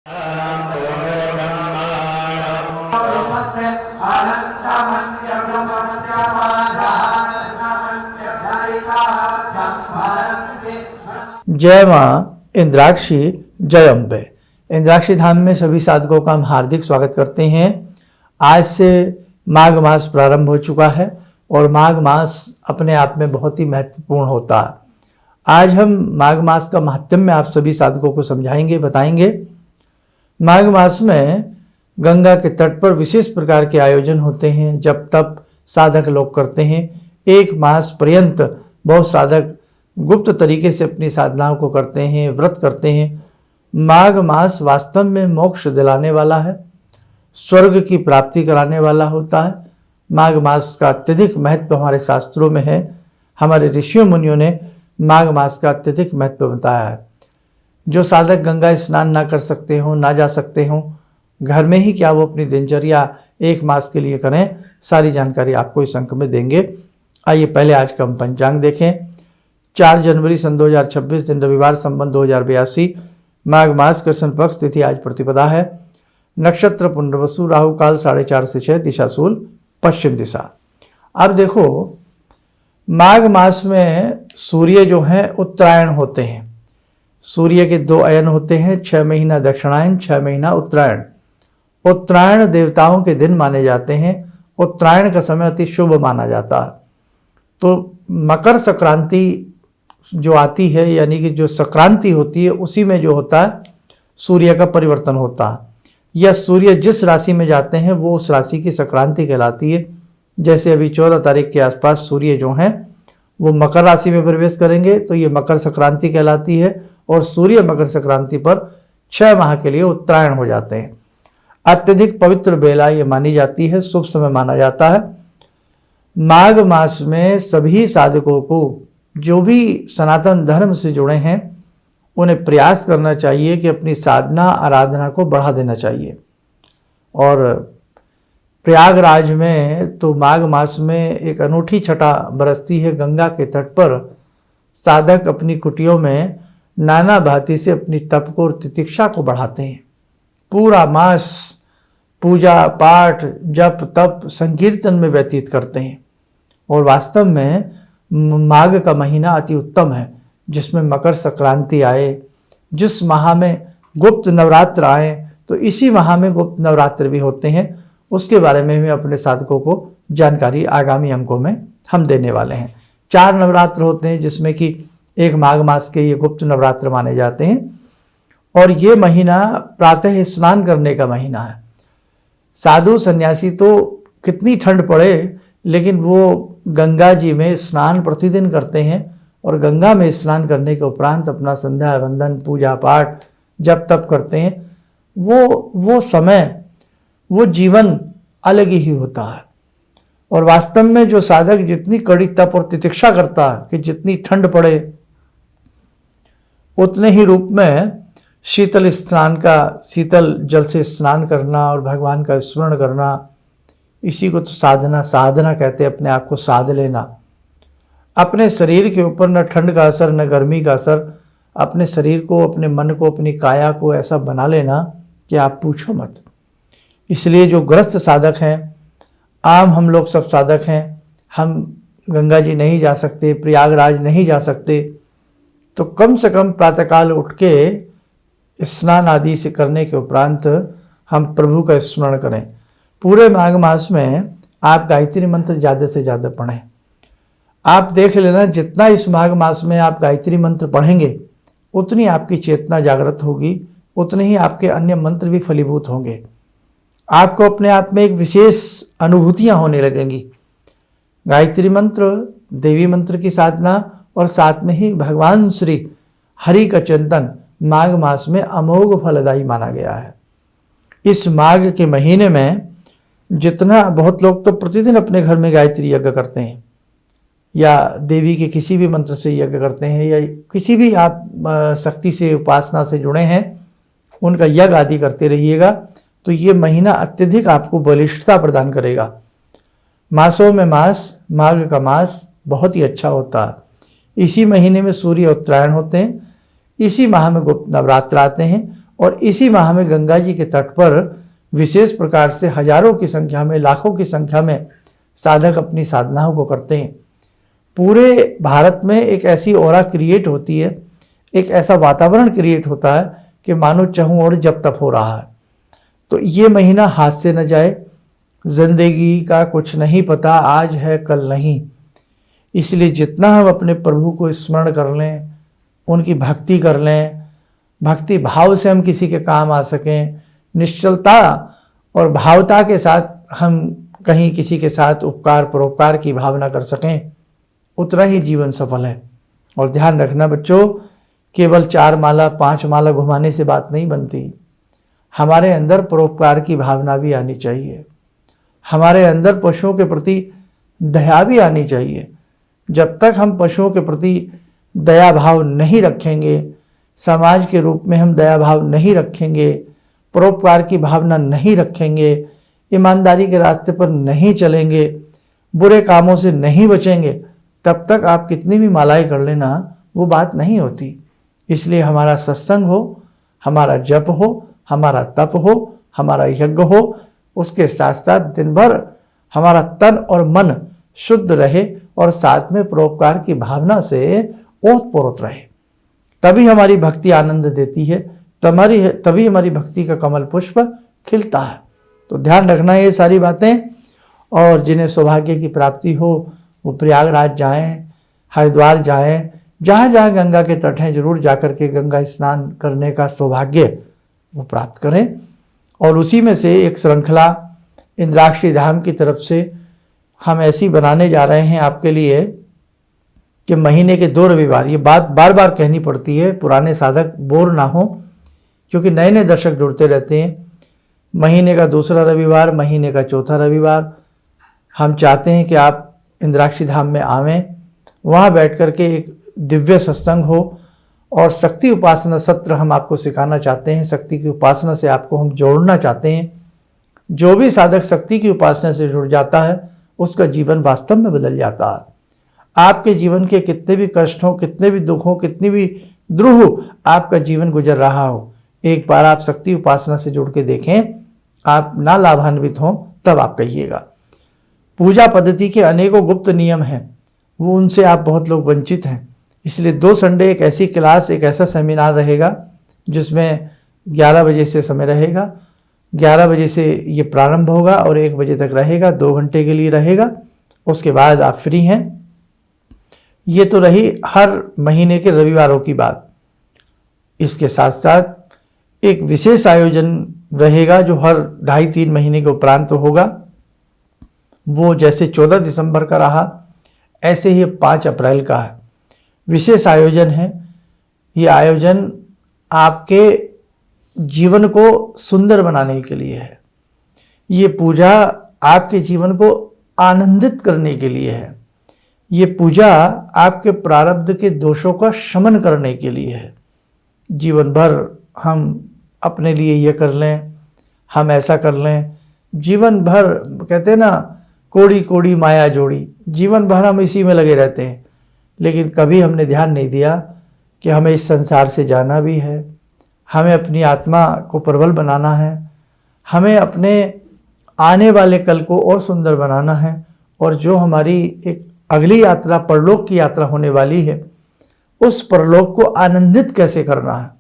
जय माँ इंद्राक्षी, जय अम्बे। इंद्राक्षी धाम में सभी साधकों का हम हार्दिक स्वागत करते हैं। आज से माघ मास प्रारंभ हो चुका है और माघ मास अपने आप में बहुत ही महत्वपूर्ण होता है। आज हम माघ मास का महात्म्य आप सभी साधकों को समझाएंगे, बताएंगे। माघ मास में गंगा के तट पर विशेष प्रकार के आयोजन होते हैं, जब तप साधक लोग करते हैं। एक मास पर्यंत बहुत साधक गुप्त तरीके से अपनी साधनाओं को करते हैं, व्रत करते हैं। माघ मास वास्तव में मोक्ष दिलाने वाला है, स्वर्ग की प्राप्ति कराने वाला होता है। माघ मास का अत्यधिक महत्व हमारे शास्त्रों में है। हमारे ऋषियों मुनियों ने माघ मास का अत्यधिक महत्व बताया है। जो साधक गंगा स्नान ना कर सकते हों, ना जा सकते हों, घर में ही क्या वो अपनी दिनचर्या एक मास के लिए करें, सारी जानकारी आपको इस अंक में देंगे। आइए पहले आज का हम पंचांग देखें। 4 जनवरी सन 2026 दिन रविवार, संबंध 2082, माघ मास कृष्ण पक्ष, तिथि आज प्रतिपदा है। नक्षत्र पुनर्वसु, राहु काल 4:30 से 6, दिशा शूल पश्चिम दिशा। अब देखो, माघ मास में सूर्य जो हैं उत्तरायण होते हैं। सूर्य के 2 अयन होते हैं, 6 महीना दक्षिणायन, 6 महीना उत्तरायण। उत्तरायण देवताओं के दिन माने जाते हैं। उत्तरायण का समय अति शुभ माना जाता है। तो मकर संक्रांति जो आती है, यानी कि जो संक्रांति होती है, उसी में जो होता है सूर्य का परिवर्तन होता है, या सूर्य जिस राशि में जाते हैं वो उस राशि की संक्रांति कहलाती है। जैसे अभी 14 तारीख के आसपास सूर्य जो हैं वो मकर राशि में प्रवेश करेंगे, तो ये मकर संक्रांति कहलाती है। और सूर्य मकर संक्रांति पर 6 माह के लिए उत्तरायण हो जाते हैं। अत्यधिक पवित्र बेला ये मानी जाती है, शुभ समय माना जाता है। माघ मास में सभी साधकों को, जो भी सनातन धर्म से जुड़े हैं, उन्हें प्रयास करना चाहिए कि अपनी साधना आराधना को बढ़ा देना चाहिए। और प्रयागराज में तो माघ मास में एक अनूठी छटा बरसती है। गंगा के तट पर साधक अपनी कुटियों में नाना भांति से अपनी तप को और तितिक्षा को बढ़ाते हैं। पूरा मास पूजा पाठ, जप तप, संकीर्तन में व्यतीत करते हैं। और वास्तव में माघ का महीना अति उत्तम है, जिसमें मकर संक्रांति आए, जिस माह में गुप्त नवरात्र आए, तो इसी माह में गुप्त नवरात्र भी होते हैं। उसके बारे में भी अपने साधकों को जानकारी आगामी अंकों में हम देने वाले हैं। 4 नवरात्र होते हैं, जिसमें कि एक माघ मास के ये गुप्त नवरात्र माने जाते हैं। और ये महीना प्रातः स्नान करने का महीना है। साधु सन्यासी तो कितनी ठंड पड़े, लेकिन वो गंगा जी में स्नान प्रतिदिन करते हैं। और गंगा में स्नान करने के उपरांत अपना संध्या वंदन, पूजा पाठ, जप तप करते हैं। वो समय, वो जीवन अलग ही होता है। और वास्तव में जो साधक जितनी कड़ी तप और तितिक्षा करता है कि जितनी ठंड पड़े, उतने ही रूप में शीतल स्नान का, शीतल जल से स्नान करना और भगवान का स्मरण करना, इसी को तो साधना कहते हैं। अपने आप को साध लेना, अपने शरीर के ऊपर न ठंड का असर न गर्मी का असर, अपने शरीर को, अपने मन को, अपनी काया को ऐसा बना लेना कि आप पूछो मत। इसलिए जो ग्रस्त साधक हैं, आम हम लोग सब साधक हैं, हम गंगा जी नहीं जा सकते, प्रयागराज नहीं जा सकते, तो कम से कम प्रातःकाल उठ के स्नान आदि से करने के उपरांत हम प्रभु का स्मरण करें। पूरे माघ मास में आप गायत्री मंत्र ज़्यादा से ज़्यादा पढ़ें। आप देख लेना, जितना इस माघ मास में आप गायत्री मंत्र पढ़ेंगे, उतनी आपकी चेतना जागृत होगी, उतने ही आपके अन्य मंत्र भी फलीभूत होंगे। आपको अपने आप में एक विशेष अनुभूतियाँ होने लगेंगी। गायत्री मंत्र, देवी मंत्र की साधना और साथ में ही भगवान श्री हरि का चिंतन माघ मास में अमोघ फलदायी माना गया है। इस माघ के महीने में जितना, बहुत लोग तो प्रतिदिन अपने घर में गायत्री यज्ञ करते हैं, या देवी के किसी भी मंत्र से यज्ञ करते हैं, या किसी भी आप शक्ति से, उपासना से जुड़े हैं, उनका यज्ञ आदि करते रहिएगा। तो ये महीना अत्यधिक आपको बलिष्ठता प्रदान करेगा। मासों में मास, माघ का मास बहुत ही अच्छा होता है। इसी महीने में सूर्य उत्तरायण होते हैं, इसी माह में गुप्त नवरात्र आते हैं और इसी माह में गंगा जी के तट पर विशेष प्रकार से हजारों की संख्या में, लाखों की संख्या में साधक अपनी साधनाओं को करते हैं। पूरे भारत में एक ऐसी ऑरा क्रिएट होती है, एक ऐसा वातावरण क्रिएट होता है कि मानो चहूँ और जब तप हो रहा है। तो ये महीना हाथ से न जाए। जिंदगी का कुछ नहीं पता, आज है कल नहीं। इसलिए जितना हम अपने प्रभु को स्मरण कर लें, उनकी भक्ति कर लें, भक्ति भाव से हम किसी के काम आ सकें, निश्चलता और भावता के साथ हम कहीं किसी के साथ उपकार परोपकार की भावना कर सकें, उतना ही जीवन सफल है। और ध्यान रखना बच्चों, केवल 4 माला 5 माला घुमाने से बात नहीं बनती। हमारे अंदर परोपकार की भावना भी आनी चाहिए, हमारे अंदर पशुओं के प्रति दया भी आनी चाहिए। जब तक हम पशुओं के प्रति दया भाव नहीं रखेंगे, समाज के रूप में हम दया भाव नहीं रखेंगे, परोपकार की भावना नहीं रखेंगे, ईमानदारी के रास्ते पर नहीं चलेंगे, बुरे कामों से नहीं बचेंगे, तब तक आप कितनी भी मालाएं कर लेना, वो बात नहीं होती। इसलिए हमारा सत्संग हो, हमारा जप हो, हमारा तप हो, हमारा यज्ञ हो, उसके साथ साथ दिन भर हमारा तन और मन शुद्ध रहे और साथ में परोपकार की भावना से ओतप्रोत रहे। तभी हमारी भक्ति आनंद देती है, तभी हमारी भक्ति का कमल पुष्प खिलता है। तो ध्यान रखना ये सारी बातें। और जिन्हें सौभाग्य की प्राप्ति हो वो प्रयागराज जाएं, हरिद्वार जाएं, जहाँ जहाँ गंगा के तट हैं जरूर जाकर के गंगा स्नान करने का सौभाग्य वो प्राप्त करें। और उसी में से एक श्रृंखला इंद्राक्षी धाम की तरफ से हम ऐसी बनाने जा रहे हैं आपके लिए कि महीने के 2 रविवार, ये बात बार बार कहनी पड़ती है, पुराने साधक बोर ना हो, क्योंकि नए नए दर्शक जुड़ते रहते हैं। महीने का 2रा रविवार, महीने का 4था रविवार हम चाहते हैं कि आप इंद्राक्षी धाम में आवें, वहाँ बैठ कर के एक दिव्य सत्संग हो और शक्ति उपासना सत्र हम आपको सिखाना चाहते हैं। शक्ति की उपासना से आपको हम जोड़ना चाहते हैं। जो भी साधक शक्ति की उपासना से जुड़ जाता है उसका जीवन वास्तव में बदल जाता है। आपके जीवन के कितने भी कष्ट हो, कितने भी दुख हो, कितनी भी द्रोह आपका जीवन गुजर रहा हो, एक बार आप शक्ति उपासना से जुड़ के देखें, आप ना लाभान्वित हों तब आप कहिएगा। पूजा पद्धति के अनेकों गुप्त नियम हैं, वो उनसे आप बहुत लोग वंचित हैं। इसलिए 2 संडे एक ऐसी क्लास, एक ऐसा सेमिनार रहेगा जिसमें 11 बजे से समय रहेगा। 11 बजे से ये प्रारंभ होगा और 1 बजे तक रहेगा, 2 घंटे के लिए रहेगा। उसके बाद आप फ्री हैं। ये तो रही हर महीने के रविवारों की बात। इसके साथ साथ एक विशेष आयोजन रहेगा जो हर 2.5-3 महीने के उपरांत होगा। वो जैसे 14 दिसंबर का रहा, ऐसे ही 5 अप्रैल का है। विशेष आयोजन है। ये आयोजन आपके जीवन को सुंदर बनाने के लिए है। ये पूजा आपके जीवन को आनंदित करने के लिए है। ये पूजा आपके प्रारब्ध के दोषों का शमन करने के लिए है। जीवन भर हम अपने लिए ये कर लें, हम ऐसा कर लें, जीवन भर कहते हैं ना, कोड़ी कोड़ी माया जोड़ी, जीवन भर हम इसी में लगे रहते हैं। लेकिन कभी हमने ध्यान नहीं दिया कि हमें इस संसार से जाना भी है, हमें अपनी आत्मा को प्रबल बनाना है, हमें अपने आने वाले कल को और सुंदर बनाना है। और जो हमारी एक अगली यात्रा, परलोक की यात्रा होने वाली है, उस परलोक को आनंदित कैसे करना है।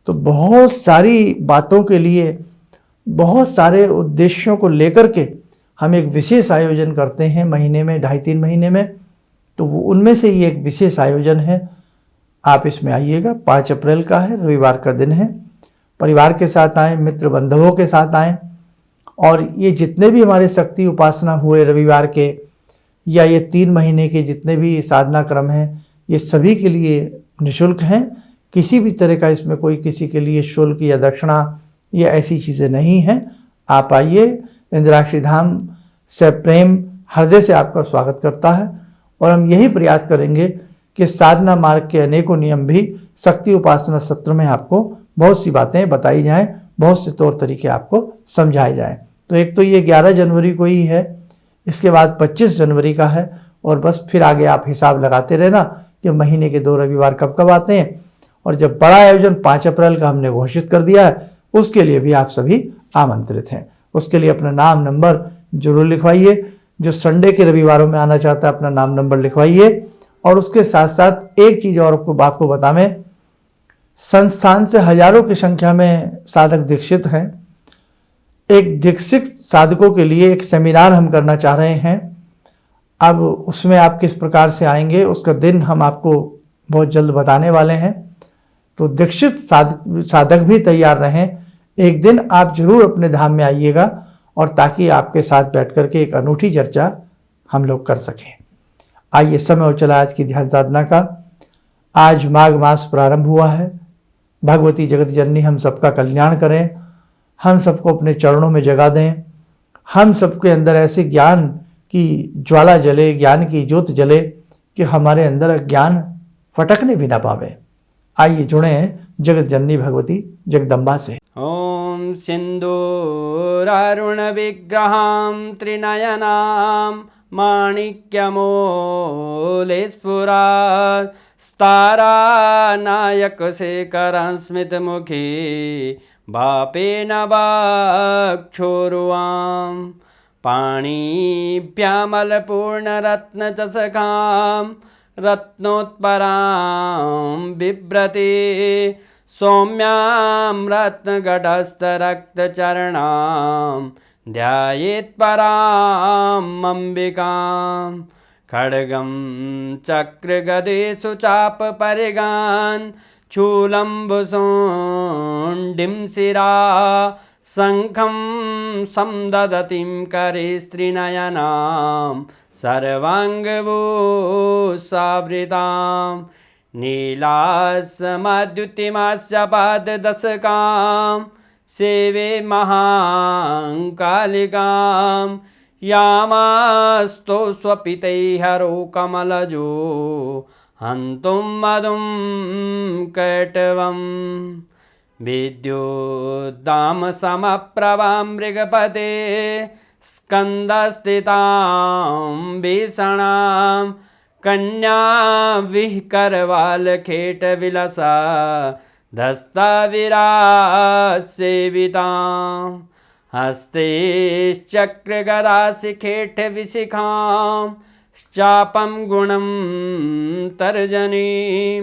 तो बहुत सारी बातों के लिए, बहुत सारे उद्देश्यों को लेकर के हम एक विशेष आयोजन करते हैं महीने में, 2.5-3 महीने में। तो वो उनमें से ये एक विशेष आयोजन है। आप इसमें आइएगा। 5 अप्रैल का है, रविवार का दिन है। परिवार के साथ आएँ, मित्र बंधुओं के साथ आएँ। और ये जितने भी हमारे शक्ति उपासना हुए रविवार के, या ये 3 महीने के जितने भी साधना क्रम हैं, ये सभी के लिए निःशुल्क हैं। किसी भी तरह का इसमें कोई किसी के लिए शुल्क या दक्षिणा या ऐसी चीज़ें नहीं हैं। आप आइए। इंद्राक्षी धाम से प्रेम हृदय से आपका स्वागत करता है। और हम यही प्रयास करेंगे कि साधना मार्ग के अनेकों नियम भी शक्ति उपासना सत्र में आपको बहुत सी बातें बताई जाएं, बहुत से तौर तरीके आपको समझाए जाएं। तो एक तो ये 11 जनवरी को ही है, इसके बाद 25 जनवरी का है। और बस फिर आगे आप हिसाब लगाते रहना कि महीने के 2 रविवार कब कब आते हैं। और जब बड़ा आयोजन 5 अप्रैल का हमने घोषित कर दिया है, उसके लिए भी आप सभी आमंत्रित हैं। उसके लिए अपना नाम नंबर जरूर लिखवाइए। जो संडे के रविवारों में आना चाहता है अपना नाम नंबर लिखवाइए। और उसके साथ साथ एक चीज़ और आपको बतावें, संस्थान से हजारों की संख्या में साधक दीक्षित हैं। एक दीक्षित साधकों के लिए एक सेमिनार हम करना चाह रहे हैं। अब उसमें आप किस प्रकार से आएंगे उसका दिन हम आपको बहुत जल्द बताने वाले हैं। तो दीक्षित साधक भी तैयार रहें। एक दिन आप जरूर अपने धाम में आइएगा और ताकि आपके साथ बैठ कर के एक अनूठी चर्चा हम लोग कर सकें। आइए, समय हो चला आज की ध्यान साधना का। आज माघ मास प्रारंभ हुआ है। भगवती जगत जननी हम सबका कल्याण करें, हम सबको अपने चरणों में जगा दें, हम सबके अंदर ऐसे ज्ञान की ज्वाला जले, ज्ञान की ज्योत जले कि हमारे अंदर अज्ञान फटकने भी ना पावे। आइए जुड़े हैं जगत जननी भगवती जगदम्बा से। ओम सिंदूरारुण विग्रहां त्रिनयनां माणिक्यमूले स्फुरात् स्तारानायकशेखरं स्मितमुखी भापेन वक्षोरुवां पाणिभ्यामलपूर्णरत्नचषकां रत्नोत्परां बिभ्रति सौम्यां रत्नघटस्थरक्तचरणां ध्यायेत्परां अम्बिकां खड्गं चक्रगदेषु चापपरिगान् शूलम्बुशुण्डिं शिरा शङ्खं संदधतीं करे स्त्रीनयनां सर्वाङ्गभूषावृतां नीलासमद्युतिमास्य पाददशकां सेवे महाकालिकां यामास्तो स्वपितैहरो कमलजो हन्तुं मधुं कैटवम् विद्युद्दामसमप्रभां मृगपते स्कन्दस्थितां भीषणां कन्या विहकरवालखेटविलसा धस्ताविरासेवितां हस्तैश्चक्रगदाशिखेटविशिखां चापं गुणं तर्जनीं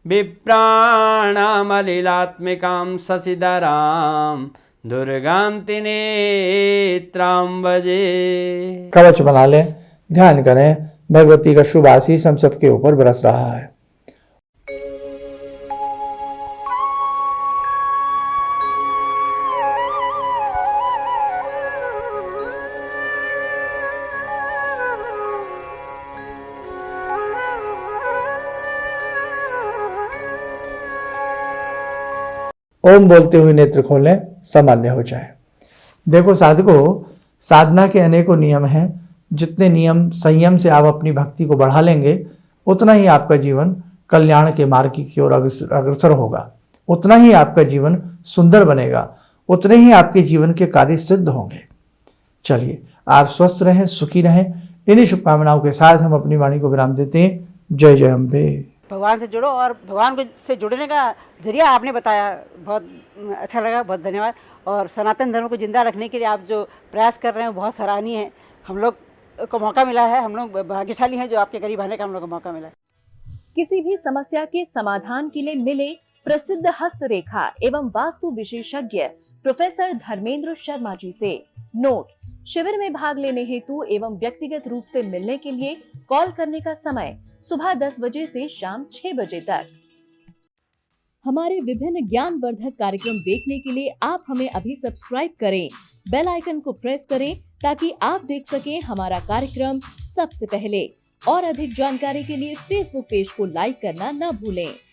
विप्राणामलिलात्मिकां शशिधरां दुर्गां त्रिनेत्रां भजे। कवच बना लें, ध्यान करें, भगवती का शुभ आशीष हम सबके ऊपर बरस रहा है। ओम बोलते हुए नेत्र खोलें, सामान्य हो जाए। देखो साधकों, साधना के अनेकों नियम हैं। जितने नियम संयम से आप अपनी भक्ति को बढ़ा लेंगे, उतना ही आपका जीवन कल्याण के मार्ग की ओर अग्रसर होगा, उतना ही आपका जीवन सुंदर बनेगा, उतने ही आपके जीवन के कार्य सिद्ध होंगे। चलिए, आप स्वस्थ रहें, सुखी रहें। इन्हीं शुभकामनाओं के साथ हम अपनी वाणी को विराम देते हैं। जय जय अम्बे। भगवान से जुड़ो और भगवान से जुड़ने का जरिया आपने बताया, बहुत अच्छा लगा, बहुत धन्यवाद। और सनातन धर्म को जिंदा रखने के लिए आप जो प्रयास कर रहे हैं बहुत सराहनीय है। हम लोग को मौका मिला है, हम लोग भाग्यशाली हैं जो आपके करीब आने का हम लोग को मौका मिला है। किसी भी समस्या के समाधान के लिए मिले प्रसिद्ध हस्तरेखा एवं वास्तु विशेषज्ञ प्रोफेसर धर्मेंद्र शर्मा जी से। नोट: शिविर में भाग लेने हेतु एवं व्यक्तिगत रूप से मिलने के लिए कॉल करने का समय सुबह 10 बजे से शाम 6 बजे तक। हमारे विभिन्न ज्ञानवर्धक कार्यक्रम देखने के लिए आप हमें अभी सब्सक्राइब करें, बेल आइकन को प्रेस करें ताकि आप देख सकें हमारा कार्यक्रम सबसे पहले। और अधिक जानकारी के लिए फेसबुक पेज को लाइक करना न भूलें।